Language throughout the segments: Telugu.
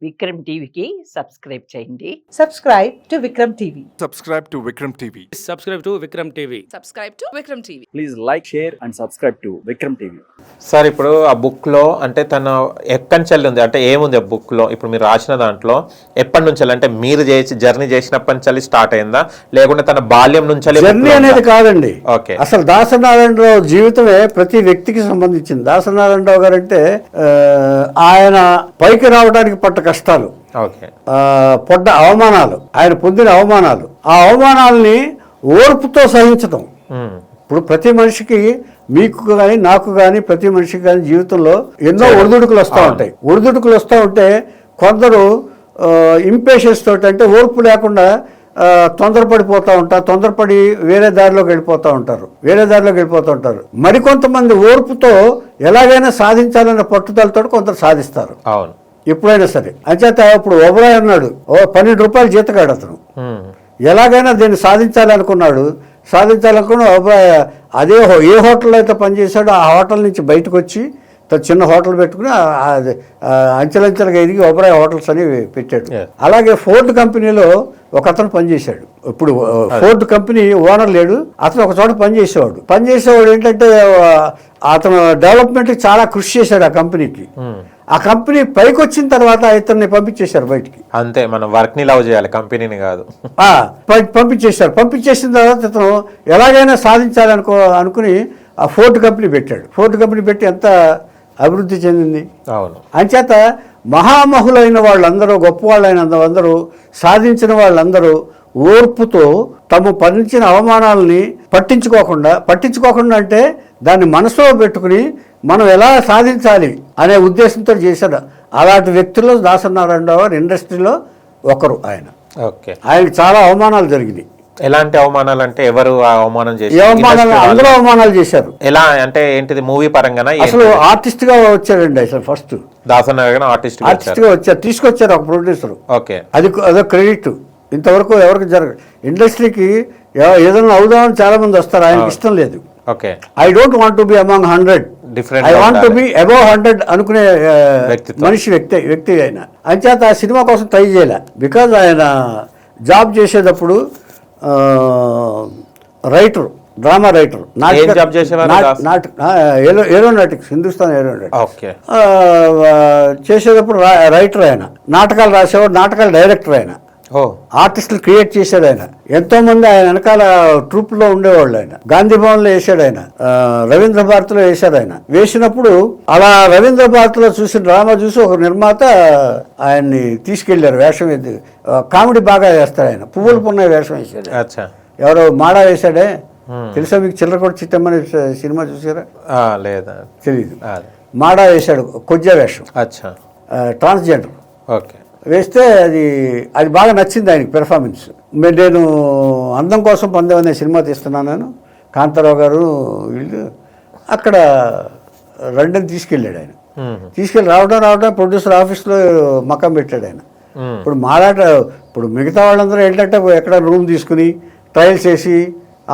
విక్రమ్ టీవీకి సబ్స్క్రైబ్ చేయండి. Subscribe to Vikram TV. Subscribe to Vikram TV. Subscribe to Vikram TV. Subscribe to Vikram TV. Please like, share and subscribe to Vikram TV. Sir ఇప్పుడు ఆ బుక్లో అంటే తన ఎక్కడి నుంచి ఉంది అంటే ఏముంది ఆ బుక్లో ఇప్పుడు మీరు రాసిన దాంట్లో ఎప్పటి నుంచి అంటే మీరు జర్నీ చేసినప్పటి నుంచి స్టార్ట్ అయిందా లేకుంటే తన బాల్యం నుంచి జర్నీ అనేది కాదండి. ఓకే, అసలు దాసనారాయణరావు జీవితమే ప్రతి వ్యక్తికి సంబంధించింది. దాసనారాయణరావు గారు అంటే ఆయన పైకి రావడానికి పట్ట కష్టాలు, పడ్డ అవమానాలు, ఆయన పొందిన అవమానాలు, ఆ అవమానాలని ఓర్పుతో సహించడం. ఇప్పుడు ప్రతి మనిషికి, మీకు కానీ నాకు కానీ ప్రతి మనిషికి కానీ జీవితంలో ఎన్నో ఒడిదుడుకులు వస్తూ ఉంటాయి. ఒడిదుడుకులు వస్తూ ఉంటే కొందరు ఇంపేషన్స్ తోటి అంటే ఓర్పు లేకుండా తొందరపడిపోతూ ఉంటారు, తొందరపడి వేరే దారిలోకి వెళ్ళిపోతూ ఉంటారు. మరికొంతమంది ఓర్పుతో ఎలాగైనా సాధించాలన్న పట్టుదలతో కొందరు సాధిస్తారు. అవును, ఎప్పుడైనా సరే. అంచేత ఇప్పుడు ఓబరాయ్ అన్నాడు, 12 రూపాయలు జీతగాడు అతను. ఎలాగైనా దీన్ని సాధించాలనుకున్న ఓబరాయ్ అదే ఏ హోటల్లో అయితే పనిచేశాడో ఆ హోటల్ నుంచి బయటకు వచ్చి చిన్న హోటల్ పెట్టుకుని అంచెలంచెలుగా ఎదిగి ఓబరాయ్ హోటల్స్ అని పెట్టాడు. అలాగే ఫోర్డ్ కంపెనీలో ఒక అతను పనిచేశాడు. ఇప్పుడు ఫోర్డ్ కంపెనీ ఓనర్ లేడు, అతను ఒక చోట పనిచేసేవాడు ఏంటంటే అతను డెవలప్మెంట్ చాలా కృషి చేశాడు ఆ కంపెనీకి. ఆ కంపెనీ పైకి వచ్చిన తర్వాత ఇతన్ని పంపించేశారు బయటికి. అంతే, మనం వర్క్ ని లవ్ చేయాలి, కంపెనీని కాదు. పంపించేసిన తర్వాత ఇతను ఎలాగైనా అనుకుని ఆ ఫోర్డ్ కంపెనీ పెట్టాడు. ఫోర్డ్ కంపెనీ పెట్టి ఎంత అభివృద్ధి చెందింది. అవును, అంచేత మహామహులైన వాళ్ళందరూ, గొప్పవాళ్ళైన అందరూ, సాధించిన వాళ్ళందరూ ఓర్పుతో తమ పండించిన అవమానాలని పట్టించుకోకుండా అంటే దాన్ని మనసులో పెట్టుకుని మనం ఎలా సాధించాలి అనే ఉద్దేశంతో చేశాడు. అలాంటి వ్యక్తుల్లో దాసనారాయణరావు గారు ఇండస్ట్రీలో ఒకరు. ఆయనకి చాలా అవమానాలు జరిగినాయి. ఎలాంటి అవమానాలు అంటే ఎవరు అవమానం చేశారు? అందరూ అవమానాలు చేశారు. ఎలా అంటే ఏంటిది? మూవీ పరంగా అసలు ఆర్టిస్ట్ గా వచ్చాడండి. అసలు ఫస్ట్ దాసనారాయణ ఆర్టిస్ట్ గా వచ్చారు, తీసుకొచ్చారు ఒక ప్రొడ్యూసర్. ఓకే, అదో క్రెడిట్. ఇంతవరకు ఎవరికి జరగదు. ఇండస్ట్రీకి ఏదైనా అవుదామని చాలా మంది వస్తారు, ఆయనకి ఇష్టం లేదు. Okay, I don't want to be among 100, I want to be above 100 అనుకునే వ్యక్తి ఆయన. అంచేత ఆ సినిమా కోసం ట్రై చేయలే. బికాజ్ ఆయన జాబ్ చేసేటప్పుడు drama writer, aeronautics, Hindustan aeronautics చేసేటప్పుడు రైటర్ ఆయన. నాటకాలు రాసేవాడు, నాటకాల డైరెక్టర్ ఆయన. ఆర్టిస్టులు క్రియేట్ చేశాడు ఆయన. ఎంతో మంది ఆయన వెనకాల ట్రూప్ లో ఉండేవాళ్ళు. ఆయన గాంధీ భవన్ లో వేసాడు, ఆయన రవీంద్ర భారతిలో వేశాడు. ఆయన వేసినప్పుడు అలా రవీంద్ర భారతిలో చూసిన డ్రామా చూసి ఒక నిర్మాత ఆయన్ని తీసుకెళ్లారు. వేషం కామెడీ బాగా వేస్తాడు ఆయన. పువ్వులు పున్న వేషం వేసాడు. ఎవరో మాడా వేశాడే, తెలుసా మీకు? చిల్లరకోట చిట్టమ్మని సినిమా చూసారా? లేదా, తెలీదు. మాడా వేశాడు, కొద్దిగా వేషం, ట్రాన్స్జెండర్. ఓకే, వేస్తే అది బాగా నచ్చింది ఆయనకి పెర్ఫార్మెన్స్. నేను అందం కోసం పందెం అనే సినిమా తీస్తున్నాను నేను, కాంతారావు గారు వీళ్ళు. అక్కడ లండన్ తీసుకెళ్ళాడు ఆయన. తీసుకెళ్ళి రావడం ప్రొడ్యూసర్ ఆఫీస్లో మకం పెట్టాడు ఆయన. ఇప్పుడు మిగతా వాళ్ళందరూ ఏంటంటే ఎక్కడ రూమ్ తీసుకుని ట్రయల్స్ వేసి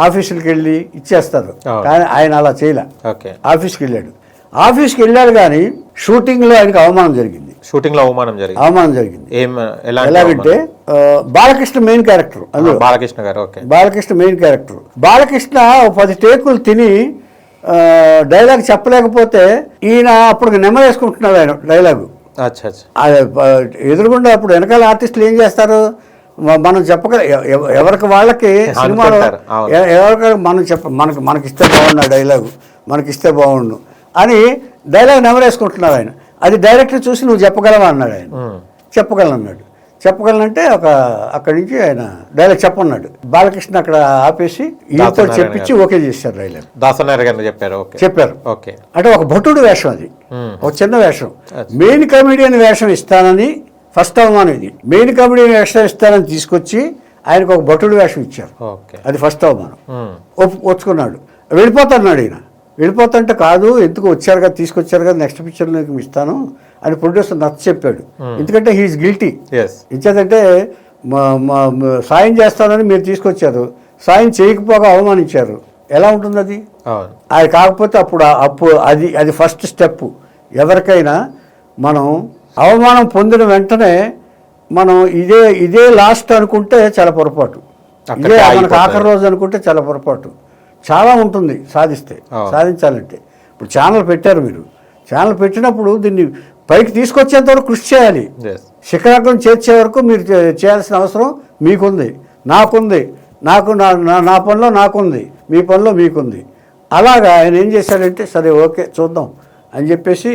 ఆఫీసులకు వెళ్ళి ఇచ్చేస్తారు. కానీ ఆయన అలా చేయలే. ఆఫీస్కి వెళ్ళాడు కానీ షూటింగ్లో ఆయనకి అవమానం జరిగింది. ఎలాగంటే Balakrishna main character. Balakrishna main character. Balakrishna 10 టేకులు తిని డైలాగ్ చెప్పలేకపోతే ఈయన అప్పుడు నెమ్మరేసుకుంటున్నాడు ఆయన డైలాగు. ఎదురుగుండా అప్పుడు వెనకాల ఆర్టిస్టులు ఏం చేస్తారు, మనం ఎవరికి వాళ్ళకి సినిమాలో ఎవరికైనా మనకి ఇస్తే బాగుండు డైలాగు, మనకిస్తే బాగుండు అని డైలాగ్ నెమరేసుకుంటున్నారు ఆయన. అది డైరెక్టర్ చూసి నువ్వు చెప్పగలవా అన్నాడు ఆయన. చెప్పగలనంటే అక్కడి నుంచి ఆయన డైలాగ్ చెప్పన్నాడు. బాలకృష్ణ అక్కడ ఆపేసి ఈయనతో చెప్పించి ఓకే చేశారు డైలాగ్. చెప్పారు. అంటే ఒక భటుడు వేషం, అది ఒక చిన్న వేషం. మెయిన్ కమెడియన్ వేషం ఇస్తానని ఫస్ట్ అవమానం. ఇది మెయిన్ కమెడియన్ వేషం ఇస్తానని తీసుకొచ్చి ఆయనకు ఒక భటుడు వేషం ఇచ్చారు. అది ఫస్ట్ అవమానం. ఒప్పుకున్నాడు. వెళ్ళిపోతున్నాడు ఈయన. వెళ్ళిపోతుంటే కాదు, ఎందుకు తీసుకొచ్చారు కదా, నెక్స్ట్ పిక్చర్లో ఇస్తాను అని ప్రొడ్యూసర్ నచ్చ చెప్పాడు. ఎందుకంటే హీఈస్ గిల్టీ. ఇచ్చేదంటే సాయం చేస్తానని మీరు తీసుకొచ్చారు, సాయం చేయకపోగా అవమానించారు, ఎలా ఉంటుంది అది? అది కాకపోతే అప్పుడు అది ఫస్ట్ స్టెప్. ఎవరికైనా మనం అవమానం పొందిన వెంటనే మనం ఇదే లాస్ట్ అనుకుంటే చాలా పొరపాటు, ఇదే మనకు ఆఖరి రోజు అనుకుంటే చాలా పొరపాటు. చాలా ఉంటుంది సాధించాలంటే. ఇప్పుడు ఛానల్ పెట్టారు, మీరు ఛానల్ పెట్టినప్పుడు దీన్ని పైకి తీసుకొచ్చేంత వరకు కృషి చేయాలి. శిఖరాగ్రం చేర్చే వరకు మీరు చేయాల్సిన అవసరం మీకుంది, నాకుంది. నా పనిలో నాకుంది, మీ పనిలో మీకుంది. అలాగా ఆయన ఏం చేశాడంటే, సరే ఓకే చూద్దాం అని చెప్పేసి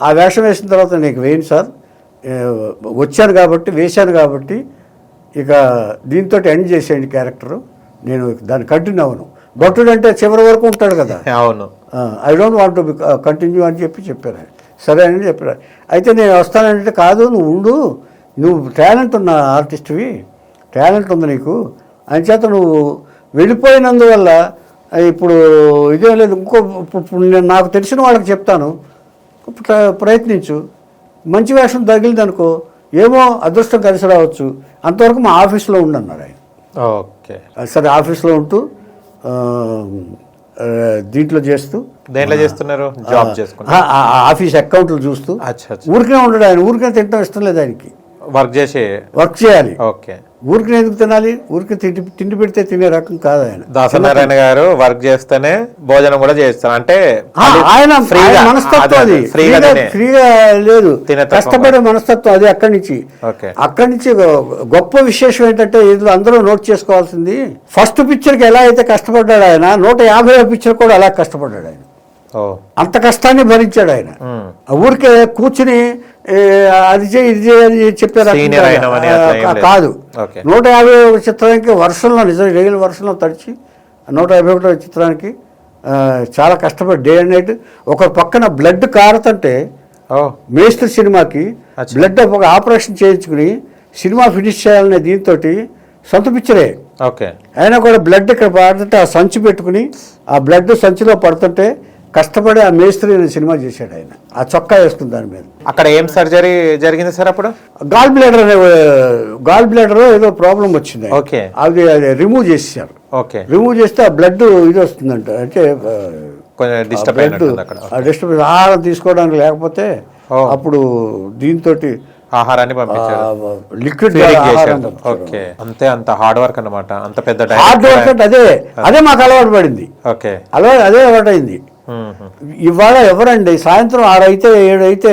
ఆ వేషం వేసిన తర్వాత నీకు వేయండి సార్, వచ్చాను కాబట్టి వేశాను కాబట్టి ఇక దీంతో ఎండ్ చేసేయండి క్యారెక్టరు, నేను దాన్ని కంటిన్యూ అవను. భట్టుడు అంటే చివరి వరకు ఉంటాడు కదా, అవును, I don't want to continue అని చెప్పారు. సరే అని చెప్పారు. అయితే నేను వస్తానంటే, కాదు నువ్వు ఉండు, నువ్వు టాలెంట్ ఉన్న ఆర్టిస్ట్వి, టాలెంట్ ఉంది నీకు, అంచేత నువ్వు వెళ్ళిపోయినందువల్ల ఇప్పుడు ఇదేం లేదు, ఇప్పుడు నేను నాకు తెలిసిన వాళ్ళకి చెప్తాను, ప్రయత్నించు, మంచి వేషం తగిలిందనుకో, ఏమో అదృష్టం కలిసి రావచ్చు, అంతవరకు మా ఆఫీస్లో ఉండన్నారు ఆయన. ఓకే, సరే ఆఫీస్లో ఉంటూ దీంట్లో చేస్తూ, దేంట్లో చేస్తున్నారు, జాబ్ చేసుకుంటూ, ఆఫీస్ అకౌంట్లు చూస్తూ ఊరికే ఉండడు ఆయన. ఊరికే తింటాం ఇష్టం లేదు ఆయనకి, వర్క్ చేయాలి. ఓకే, ఊరికి ఎందుకు తినాలి, ఊరికి తిండి పెడితే తినే రకం కాదు ఆయన. దాసనారాయణ గారు వర్క్ చేస్తేనే భోజనం కూడా చేస్తారు, అంటే ఆయన మనస్తత్వం అది ఫ్రీగా లేదు, కష్టపడే మనస్తత్వం అది. అక్కడి నుంచి గొప్ప విశేషం ఏంటంటే, ఇందులో అందరూ నోట్ చేసుకోవాల్సింది, ఫస్ట్ పిక్చర్కి ఎలా అయితే కష్టపడ్డాడు ఆయన, 150వ పిక్చర్ కూడా అలా కష్టపడ్డాడు ఆయన. అంత కష్టాన్ని భరించాడు ఆయన. ఊరికే కూర్చుని అది చేయి ఇది చేయని చెప్పారు కాదు. 150వ చిత్రానికి వర్షంలో, నిజం రైలు వర్షంలో తడిచి 151వ చిత్రానికి చాలా కష్టపడి డే అండ్ నైట్. ఒక పక్కన బ్లడ్ కారుతుంటే మేస్త్రి సినిమాకి బ్లడ్ ఒక ఆపరేషన్ చేయించుకుని సినిమా ఫినిష్ చేయాలనే దీంతో సొంత పిక్చరే అయినా కూడా బ్లడ్ ఇక్కడ పడుతుంటే ఆ సంచి పెట్టుకుని ఆ బ్లడ్ సంచిలో పడుతుంటే కష్టపడి ఆ మేస్త్రి సినిమా చేశాడు ఆయన. ఆ చొక్కా వేసుకుని దాని మీద. అక్కడ ఏం సర్జరీ జరిగింది సార్? అప్పుడు గాల్ బ్లాడర్ ఏదో ప్రాబ్లం వచ్చింది, అది రిమూవ్ చేసేసారు. రిమూవ్ చేస్తే ఆ బ్లడ్ ఇది వస్తుందంట, అంటే డిస్టర్బెన్స్ ఆహారం తీసుకోవడానికి లేకపోతే అప్పుడు దీంతో ఆహారాన్ని పంపించారు, లిక్విడ్ అంతే. అంత హార్డ్ వర్క్ అన్నమాట, అంత పెద్ద హార్డ్ వర్క్ అంటే అదే మాకు అలవాటు పడింది, అదే అలవాటు అయింది. ఇవాళ ఎవరండి సాయంత్రం 6 అయితే 7 అయితే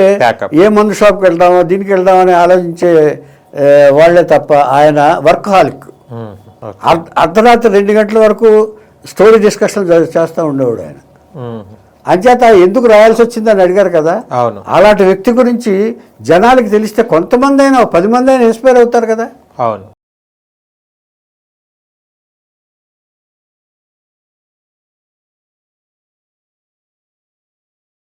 ఏ మందు షాప్కి వెళ్దామో దీనికి వెళ్దామని ఆలోచించే వాళ్లే తప్ప ఆయన వర్క్ హాలిక్. అర్ధరాత్రి 2 గంటల వరకు స్టోరీ డిస్కషన్ చేస్తూ ఉండేవాడు ఆయన. అంచేత ఎందుకు రాయాల్సి వచ్చిందని అడిగారు కదా, అలాంటి వ్యక్తి గురించి జనాలకి తెలిస్తే కొంతమంది అయినా 10 మంది అయినా ఇన్స్పైర్ అవుతారు కదా.